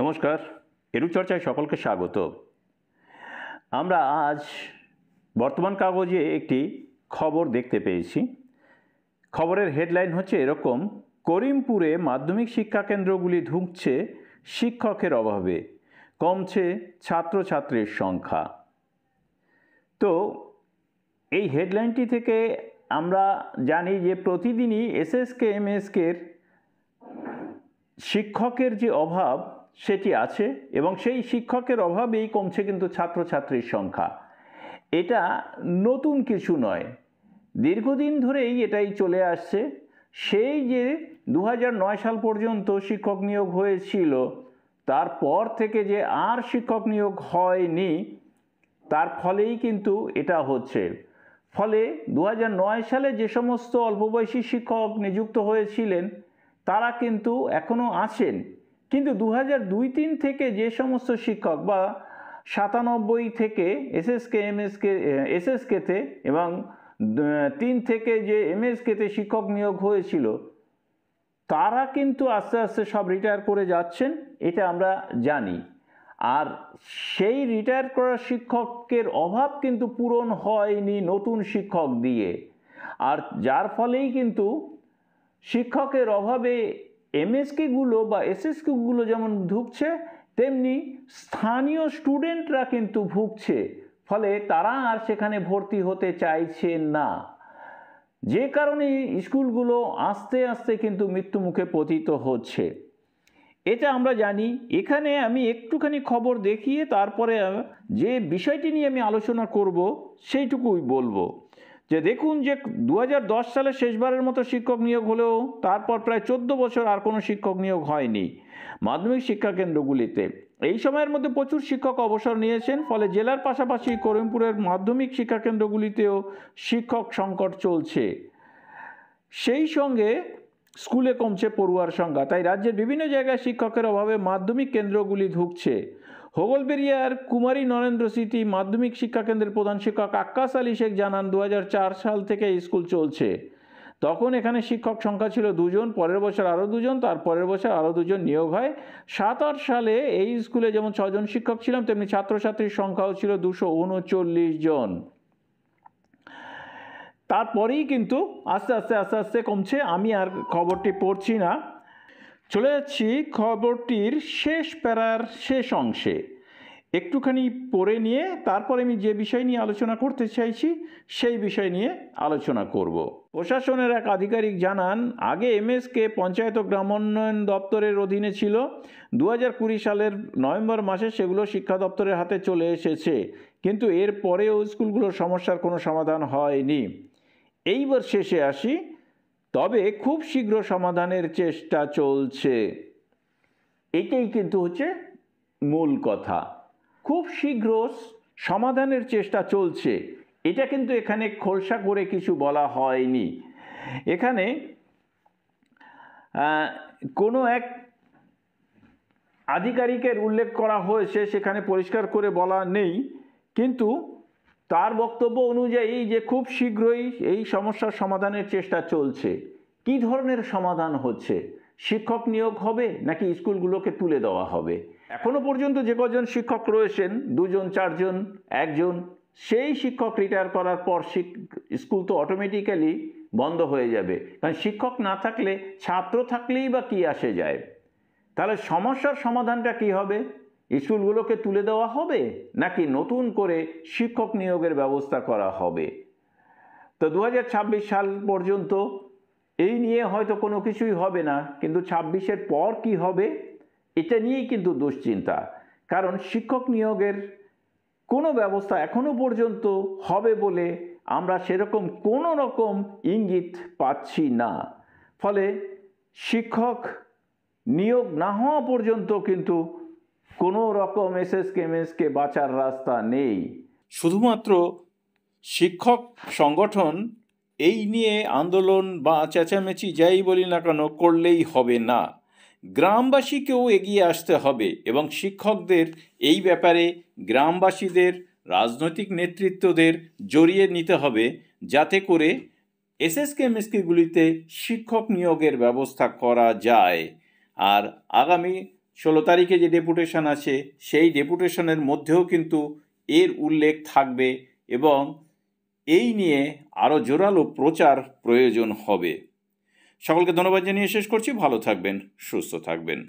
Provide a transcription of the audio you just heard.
নমস্কার, এরুচর্চায় সকলকে স্বাগত। আমরা আজ বর্তমান কাগজে একটি খবর দেখতে পেয়েছি। খবরের হেডলাইন হচ্ছে এরকম: করিমপুরে মাধ্যমিক শিক্ষাকেন্দ্রগুলি ধুঁকছে শিক্ষকের অভাবে, কমছে ছাত্রছাত্রীর সংখ্যা। তো এই হেডলাইনটি থেকে আমরা জানি যে প্রতিদিনই এসএসকে এমএসকের শিক্ষকের যে অভাব সেটি আছে এবং সেই শিক্ষকের অভাবেই কমছে কিন্তু ছাত্রছাত্রীর সংখ্যা। এটা নতুন কিছু নয়, দীর্ঘদিন ধরেই এটাই চলে আসছে। সেই যে 2009 সাল পর্যন্ত শিক্ষক নিয়োগ হয়েছিল, তারপর থেকে যে আর শিক্ষক নিয়োগ হয়নি, তার ফলেই কিন্তু এটা হচ্ছে। ফলে 2009 সালে যে সমস্ত অল্পবয়সী শিক্ষক নিযুক্ত হয়েছিলেন তারা কিন্তু এখনও আছেন, কিন্তু 2002-03 থেকে যে সমস্ত শিক্ষক বা 97 থেকে এসএসকেতে এবং 3 থেকে যে এমএসকেতে শিক্ষক নিয়োগ হয়েছিল, তারা কিন্তু আস্তে আস্তে সব রিটায়ার করে যাচ্ছেন, এটা আমরা জানি। আর সেই রিটায়ার করা শিক্ষকের অভাব কিন্তু পূরণ হয়নি নতুন শিক্ষক দিয়ে। আর যার ফলেই কিন্তু শিক্ষকের অভাবে এমএসকেগুলো বা এসএসকেগুলো যেমন ধুঁকছে, তেমনি স্থানীয় স্টুডেন্টরা কিন্তু ভুগছে। ফলে তারা আর সেখানে ভর্তি হতে চাইছে না, যে কারণে স্কুলগুলো আস্তে আস্তে কিন্তু মৃত্যুমুখে পতিত হচ্ছে। এটা আমরা জানি। এখানে আমি একটুখানি খবর দেখিয়ে তারপরে যে বিষয়টি নিয়ে আমি আলোচনা করব সেইটুকুই বলবো। যে দেখুন, যে 2010 সালে শেষবারের মতো শিক্ষক নিয়োগ হলেও তারপর প্রায় 14 বছর আর কোনো শিক্ষক নিয়োগ হয়নি মাধ্যমিক শিক্ষা কেন্দ্রগুলিতে। এই সময়ের মধ্যে প্রচুর শিক্ষক অবসর নিয়েছেন, ফলে জেলার পাশাপাশি করিমপুরের মাধ্যমিক শিক্ষা কেন্দ্রগুলিতেও শিক্ষক সংকট চলছে। সেই সঙ্গে স্কুলে কমছে পড়ুয়ার সংখ্যা। তাই রাজ্যের বিভিন্ন জায়গায় শিক্ষকের অভাবে মাধ্যমিক কেন্দ্রগুলি ধুঁকছে। হোগলবেড়িয়ার কুমারী নরেন্দ্র স্মৃতি মাধ্যমিক শিক্ষা কেন্দ্রের প্রধান শিক্ষক আক্কাস আলী শেখ জানান, 2004 সাল থেকে স্কুল চলছে। তখন এখানে শিক্ষক সংখ্যা ছিল 2 জন, পরের বছর আরও 2 জন, তার পরের বছর আরও 2 জন নিয়োগ হয়। 7-8 সালে এই স্কুলে যেমন 6 জন শিক্ষক ছিলাম, তেমনি ছাত্রছাত্রীর সংখ্যাও ছিল 239 জন। তারপরেই কিন্তু আস্তে আস্তে কমছে। আমি আর খবরটি পড়ছি না, চলে যাচ্ছি খবরটির শেষ প্যারার শেষ অংশে। একটুখানি পড়ে নিয়ে তারপরে আমি যে বিষয় নিয়ে আলোচনা করতে চাইছি সেই বিষয় নিয়ে আলোচনা করব। প্রশাসনের এক আধিকারিক জানান, আগে এমএসকে পঞ্চায়েত ও গ্রামোন্নয়ন দপ্তরের অধীনে ছিল। 2020 সালের নভেম্বর মাসে সেগুলো শিক্ষা দপ্তরের হাতে চলে এসেছে, কিন্তু এর পরেও স্কুলগুলোর সমস্যার কোনো সমাধান হয়নি। এইবার শেষে আসি, তবে খুব শীঘ্র সমাধানের চেষ্টা চলছে। এটাই কিন্তু হচ্ছে মূল কথা। খুব শীঘ্র সমাধানের চেষ্টা চলছে, এটা কিন্তু এখানে খোলসা করে কিছু বলা হয়নি। এখানে কোনো এক আধিকারিকের উল্লেখ করা হয়েছে, সেখানে পরিষ্কার করে বলা নেই, কিন্তু তার বক্তব্য অনুযায়ী যে খুব শীঘ্রই এই সমস্যার সমাধানের চেষ্টা চলছে। কী ধরনের সমাধান হচ্ছে? শিক্ষক নিয়োগ হবে নাকি স্কুলগুলোকে তুলে দেওয়া হবে? এখনো পর্যন্ত যে কজন শিক্ষক রয়েছেন, 2 জন, 4 জন, 1 জন, সেই শিক্ষক রিটায়ার করার পর স্কুল তো অটোমেটিক্যালি বন্ধ হয়ে যাবে। কারণ শিক্ষক না থাকলে ছাত্র থাকলেই বা কী আসে যায়? তাহলে সমস্যার সমাধানটা কী হবে? স্কুলগুলোকে তুলে দেওয়া হবে নাকি নতুন করে শিক্ষক নিয়োগের ব্যবস্থা করা হবে? তো 2026 সাল পর্যন্ত এই নিয়ে হয়তো কোনো কিছুই হবে না, কিন্তু 26-এর পর কি হবে এটা নিয়েই কিন্তু দুশ্চিন্তা। কারণ শিক্ষক নিয়োগের কোনো ব্যবস্থা এখনো পর্যন্ত হবে বলে আমরা সেরকম কোনো রকম ইঙ্গিত পাচ্ছি না। ফলে শিক্ষক নিয়োগ না হওয়া পর্যন্ত কিন্তু কোনো রকম এসএসকে বাঁচার রাস্তা নেই। শুধুমাত্র শিক্ষক সংগঠন এই নিয়ে আন্দোলন বা চেঁচামেচি যাই বলি না কেন করলেই হবে না, গ্রামবাসীকেও এগিয়ে আসতে হবে এবং শিক্ষকদের এই ব্যাপারে গ্রামবাসীদের, রাজনৈতিক নেতৃত্বদের জড়িয়ে নিতে হবে, যাতে করে এসএসকেগুলিতে শিক্ষক নিয়োগের ব্যবস্থা করা যায়। আর আগামী 16 তারিখে যে ডেপুটেশন আছে সেই ডেপুটেশনের মধ্যেও কিন্তু এর উল্লেখ থাকবে এবং এই নিয়ে আরও জোরালো প্রচার প্রয়োজন হবে। সকলকে ধন্যবাদ জানিয়ে শেষ করছি। ভালো থাকবেন, সুস্থ থাকবেন।